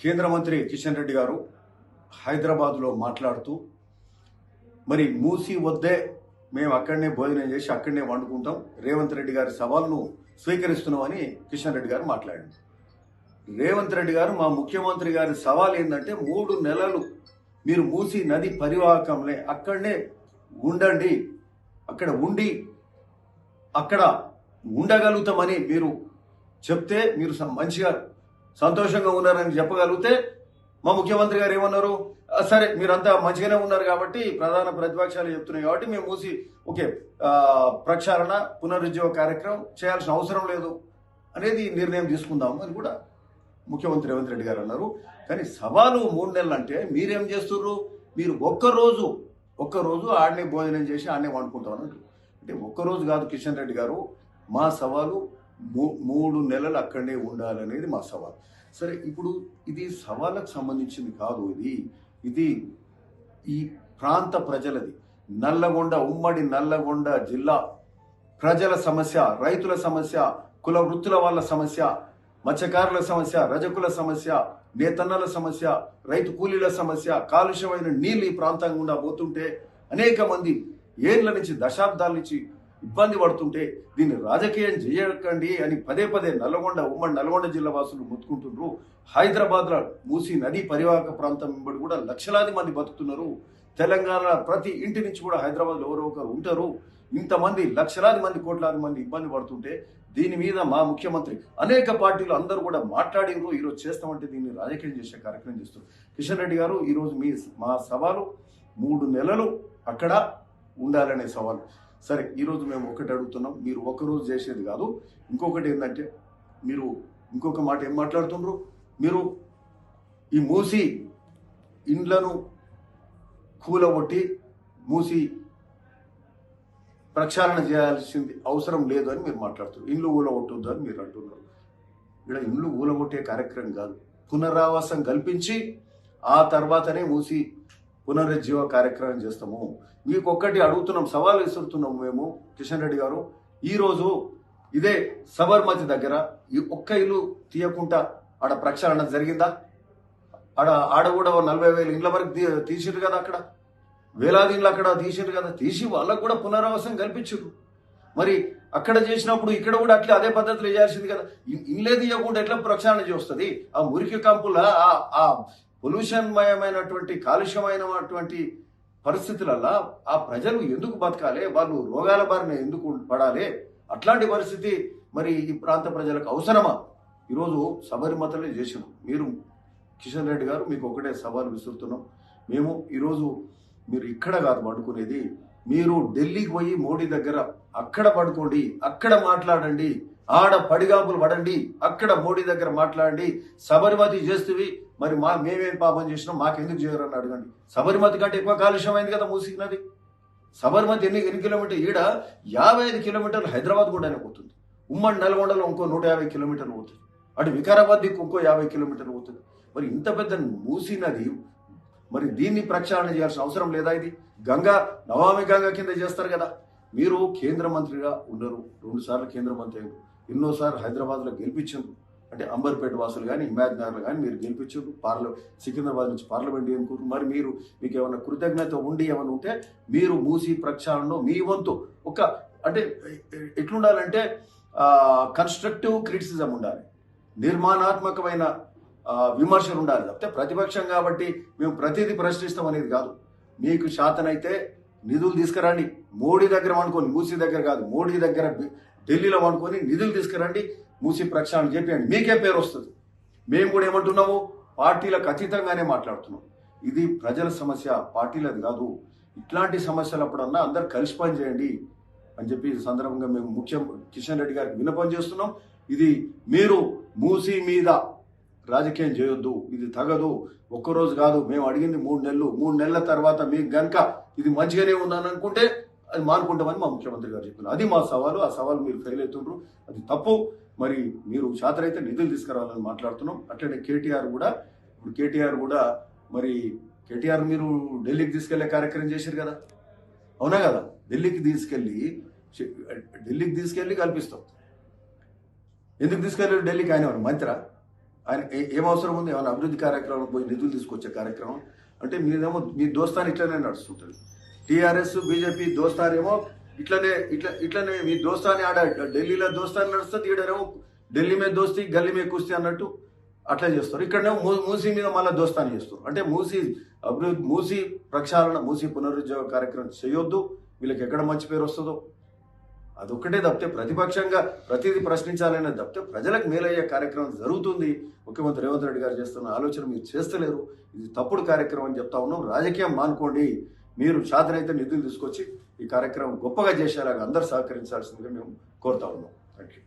కేంద్ర మంత్రి కిషన్ రెడ్డి గారు హైదరాబాద్లో మాట్లాడుతూ మరి మూసి వద్దే మేము అక్కడనే భోజనం చేసి అక్కడనే వండుకుంటాం, రేవంత్ రెడ్డి గారి సవాల్ను స్వీకరిస్తున్నామని కిషన్ రెడ్డి గారు మాట్లాడారు. రేవంత్ రెడ్డి గారు మా ముఖ్యమంత్రి గారి సవాల్ ఏంటంటే 3 నెలలు మీరు మూసి నది పరివాహకంలో అక్కడనే ఉండండి, అక్కడ ఉండి అక్కడ ఉండగలుగుతామని మీరు చెప్తే, మీరు మంచిగా సంతోషంగా ఉన్నారని చెప్పగలిగితే, మా ముఖ్యమంత్రి గారు ఏమన్నారు, సరే మీరంతా మంచిగానే ఉన్నారు కాబట్టి ప్రధాన ప్రతిపక్షాలు చెప్తున్నాయి కాబట్టి మేము మూసి ఓకే ప్రక్షాళన పునరుజ్జీవ కార్యక్రమం చేయాల్సిన అవసరం లేదు అనేది నిర్ణయం తీసుకుందాము అని కూడా ముఖ్యమంత్రి రేవంత్ రెడ్డి గారు అన్నారు. కానీ సవాలు 3 నెలలు అంటే మీరేం చేస్తుర్రు, మీరు ఒక్కరోజు ఆడనే భోజనం చేసి ఆడనే వండుకుంటామని అంటే ఒక్కరోజు కాదు కిషన్ రెడ్డి గారు, మా సవాలు 3 నెలలు అక్కడనే ఉండాలనేది మా సవాల్. సరే, ఇప్పుడు ఇది సవాళ్ళకు సంబంధించింది కాదు, ఇది ఈ ప్రాంత ప్రజలది. ఉమ్మడి నల్లగొండ జిల్లా ప్రజల సమస్య, రైతుల సమస్య, కుల వృత్తుల వాళ్ళ సమస్య, మత్స్యకారుల సమస్య, రజకుల సమస్య, నేతన్నల సమస్య, రైతు కూలీల సమస్య, కాలుష్యమైన నీళ్ళు ఈ ప్రాంతం గుండా పోతుంటే అనేక మంది ఏళ్ల నుంచి దశాబ్దాల నుంచి ఇబ్బంది పడుతుంటే దీన్ని రాజకీయం చేయకండి అని పదే ఉమ్మడి నల్గొండ జిల్లా వాసులు మొత్తుకుంటున్నారు. హైదరాబాద్లో మూసి నది పరివాహక ప్రాంతం వెంబడి కూడా లక్షలాది మంది బతుకుతున్నారు. తెలంగాణ ప్రతి ఇంటి నుంచి కూడా హైదరాబాద్లో ఎవరో ఒకరు ఉంటారు. ఇంతమంది లక్షలాది మంది కోట్లాది మంది ఇబ్బంది పడుతుంటే దీని మీద మా ముఖ్యమంత్రి అనేక పార్టీలు అందరూ కూడా మాట్లాడినరు. ఈరోజు చేస్తామంటే దీన్ని రాజకీయం చేసే కార్యక్రమం చేస్తారు. కిషన్ రెడ్డి గారు, ఈరోజు మా సవాలు 3 నెలలు అక్కడ ఉండాలనే సవాలు. సరే, ఈరోజు మేము ఒకటి అడుగుతున్నాం, మీరు ఒకరోజు చేసేది కాదు. ఇంకొకటి ఏంటంటే, మీరు ఇంకొక మాట ఏం మాట్లాడుతున్నారు, మీరు ఈ మూసి ఇండ్లను కూలగొట్టి మూసి ప్రక్షాళన చేయాల్సింది అవసరం లేదు అని మీరు మాట్లాడుతున్నారు. ఇండ్లు ఊలగొట్టొద్దు అని మీరు అంటున్నారు. ఇక్కడ ఇండ్లు ఊలగొట్టే కార్యక్రమం కాదు, పునరావాసం కల్పించి ఆ తర్వాతనే మూసి పునరుజ్జీవ కార్యక్రమం చేస్తాము. మీకు ఒక్కటి అడుగుతున్నాం, సవాల్ విసురుతున్నాము మేము. కిషన్ రెడ్డి గారు, ఈరోజు ఇదే సబర్మతి దగ్గర ఈ ఒక్క ఇల్లు తీయకుండా ఆడ ప్రక్షాళన జరిగిందా? ఆడ కూడా 40,000 ఇండ్ల వరకు తీసిరు కదా, అక్కడ వేలాది ఇండ్లు అక్కడ తీసిరు కదా, తీసి వాళ్ళకు కూడా పునరావాసం కల్పించారు. మరి అక్కడ చేసినప్పుడు ఇక్కడ కూడా అట్లా అదే పద్ధతిలో చేయాల్సింది కదా. ఇల్లే తీయకుండా ఎట్లా ప్రక్షాళన చేస్తుంది? ఆ మురికి కంపుల ఆ పొల్యూషన్ మయమైనటువంటి కాలుష్యమైనటువంటి పరిస్థితులలో ఆ ప్రజలు ఎందుకు బతకాలి? వాళ్ళు రోగాల బారిన ఎందుకు పడాలి? అట్లాంటి పరిస్థితి మరి ఈ ప్రాంత ప్రజలకు అవసరమా? ఈరోజు సబరిమతలే చేసినాం. మీరు కిషన్ రెడ్డి గారు, మీకు ఒకటే సవాల్ విసురుతున్నాం మేము. ఈరోజు మీరు ఇక్కడ కాదు పడుకునేది, మీరు ఢిల్లీకి పోయి మోడీ దగ్గర అక్కడ పడుకోండి, అక్కడ మాట్లాడండి, ఆడ పడిగాపులు పడండి, అక్కడ మోడీ దగ్గర మాట్లాడండి. సబరిమతి చేస్తేవి మరి మేమేం పాపం చేసినాం, మాకెందుకు చేయరని అడగండి. సబరిమతి కంటే ఎక్కువ కాలుష్యమైంది కదా మూసినది. సబరిమతి ఎన్ని కిలోమీటర్లు? ఈడ 55 కిలోమీటర్లు హైదరాబాద్ కూడానే పోతుంది. ఉమ్మడి నల్గొండలో ఇంకో 150 కిలోమీటర్లు పోతుంది. అటు వికారాబాద్ దిక్కు ఇంకో 50 కిలోమీటర్లు పోతుంది. మరి ఇంత పెద్ద మూసినది మరి దీన్ని ప్రక్షాళన చేయాల్సిన అవసరం లేదా? ఇది నమామి గంగా కింద చేస్తారు కదా. మీరు కేంద్ర మంత్రిగా ఉన్నారు, 2 సార్లు కేంద్ర మంత్రి అయ్యారు, ఎన్నోసార్లు హైదరాబాద్లో గెలిపించారు. అంటే అంబర్పేట వాసులు కానీ హిమాయత్ నగర్లో కానీ మీరు గెలిపించారు. సికింద్రాబాద్ నుంచి పార్లమెంట్ ఎన్నుకుంటారు. మరి మీకు ఏమైనా కృతజ్ఞత ఉండి ఏమైనా ఉంటే మీరు మూసి ప్రక్షాళనలో మీ వంతు ఒక అంటే ఎట్లుండాలంటే కన్స్ట్రక్టివ్ క్రిటిసిజం ఉండాలి, నిర్మాణాత్మకమైన విమర్శలు ఉండాలి. తప్పితే ప్రతిపక్షం కాబట్టి మేము ప్రతిదీ ప్రశ్నిస్తాం అనేది కాదు. మీకు శాతనైతే నిధులు తీసుకురండి, మోడీ దగ్గర అనుకోని, మూసీ దగ్గర కాదు, మోడీ దగ్గర ఢిల్లీలో అనుకొని నిధులు తీసుకురండి, మూసి ప్రక్షాళన చెప్పండి, మీకే పేరు వస్తుంది. మేము కూడా ఏమంటున్నాము, పార్టీలకు అతీతంగానే మాట్లాడుతున్నాం. ఇది ప్రజల సమస్య, పార్టీలది కాదు. ఇట్లాంటి సమస్యలు అప్పుడన్నా అందరు కలిసి పని చేయండి అని చెప్పి ఈ సందర్భంగా మేము కిషన్ రెడ్డి గారికి విన్నపం చేస్తున్నాం. ఇది మీరు మూసీ మీద రాజకీయం చేయొద్దు, ఇది తగదు. ఒక్కరోజు కాదు, మేము అడిగింది 3 నెలలు. 3 నెలల తర్వాత మీకు గనక ఇది మంచిగానే ఉందని అనుకుంటే అది మానుకుంటామని మా ముఖ్యమంత్రి గారు చెప్పినారు. అది మా సవాలు. ఆ సవాలు మీరు ఫెయిల్ అవుతుండ్రు, అది తప్పు. మరి మీరు శాతరైతే నిధులు తీసుకురావాలని మాట్లాడుతున్నాం. అట్లనే కేటీఆర్ కూడా మరి కేటీఆర్ మీరు ఢిల్లీకి తీసుకెళ్లే కార్యక్రమం చేశారు కదా, అవునా కదా? ఢిల్లీకి తీసుకెళ్ళి కల్పిస్తాం. ఎందుకు తీసుకెళ్ళారు ఢిల్లీకి? ఆయన మంత్రా? ఆయన ఏం అవసరం ఉంది? ఏమైనా అభివృద్ధి కార్యక్రమాలకు పోయి నిధులు తీసుకొచ్చే కార్యక్రమం అంటే మీరేమో మీ దోస్తాను ఇట్లనే నడుస్తుంటుంది. టీఆర్ఎస్ బీజేపీ దోస్తానేమో ఇట్లనే మీ దోస్తాని ఆడ ఢిల్లీలో దోస్తాని నడుస్తుంది, ఈడనేమో ఢిల్లీ మీద దోస్తి గల్లీ మీద కుస్తీ అన్నట్టు అట్లా చేస్తారు. ఇక్కడనేమో మూసీ మీద మళ్ళీ దోస్తాని చేస్తారు. అంటే మూసీ అభివృద్ధి, మూసీ ప్రక్షాళన, మూసీ పునరుజ్జీవ కార్యక్రమం చేయొద్దు. వీళ్ళకి ఎక్కడ మంచి పేరు వస్తుందో అదొక్కటే తప్పితే ప్రతిపక్షంగా ప్రతిదీ ప్రశ్నించాలనే తప్పితే ప్రజలకు మేలయ్యే కార్యక్రమం జరుగుతుంది. ముఖ్యమంత్రి రేవంత్ రెడ్డి గారు చేస్తున్న ఆలోచన మీరు చేస్తలేరు. ఇది తప్పుడు కార్యక్రమం అని చెప్తా ఉన్నాం. రాజకీయం మానుకోండి. మీరు శాతనైతే నిధులు తీసుకొచ్చి ఈ కార్యక్రమం గొప్పగా చేసేలాగా అందరూ సహకరించాల్సిందిగా మేము కోరుతా ఉన్నాం. Thank you.